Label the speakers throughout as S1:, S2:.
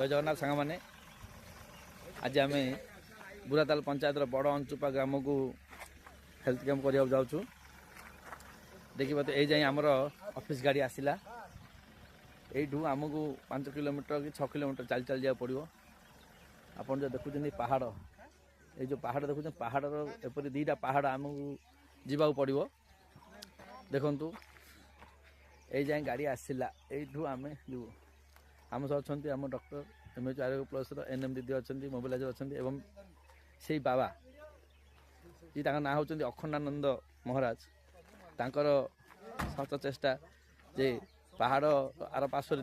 S1: जय जगन्नाथ सांग मैंने आज आम बुराताल पंचायत बड़ अंचुपा ग्राम को हेल्थ कैंप करने जाऊँ। देखिए तो ये आमर ऑफिस गाड़ी आसला यू आमको 5 किलोमीटर कि 6 किलोमीटर चल चल जाए पड़ो। आप जो देखुं पहाड़ ये जो पहाड़ देखुं पहाड़ एपरी 2टा पहाड़ आमको जावाक पड़ो। देखु ये जाए गाड़ी आसला यू आम जो आम सह अच्छा आम डॉक्टर MH आरोग्य प्लस NM दीदी अच्छा मोबिलाइजर अच्छा एवं से बाबा जी ना हूँ अखंडानंद महाराज तांकर सत चेष्टा जे पहाड़ आर पार्श्व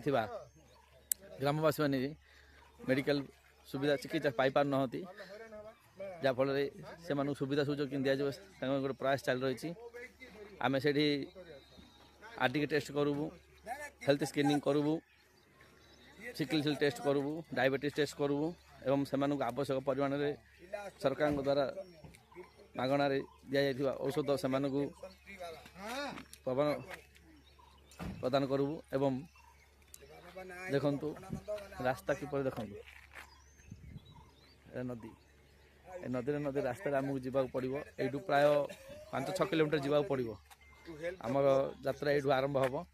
S1: ग्रामवासी मैंने मेडिकल सुविधा चिकित्सा पाई पार नहती जहाँफल से सुविधा सुजोग दि जाए गोटे प्रयास चल रही। आम से RTK टेस्ट करूँ, हेल्थ स्क्रीनिंग करूँ, सिकल सेल टेस्ट करूँ, डायबिटीज टेस्ट करूँ एवं से आवश्यक परिमाण में सरकार द्वारा मागणार दि औषध से प्रदान करूँ। एवं देखंतु रास्ता किपर देखंतु नदी नदी रास्ता आमको जावाक पड़ो। यू प्राय 5-6 किलोमीटर जावाक पड़ो। आमर यात्रा यू आरंभ हम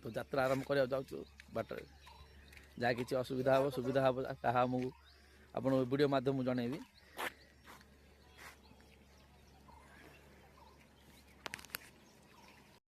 S1: तो यात्रा आरंभ करने जाऊँ बाट जहाँ कि असुविधा हम सुविधा हम ताहा आमको आप वीडियो माध्यम जनइबी।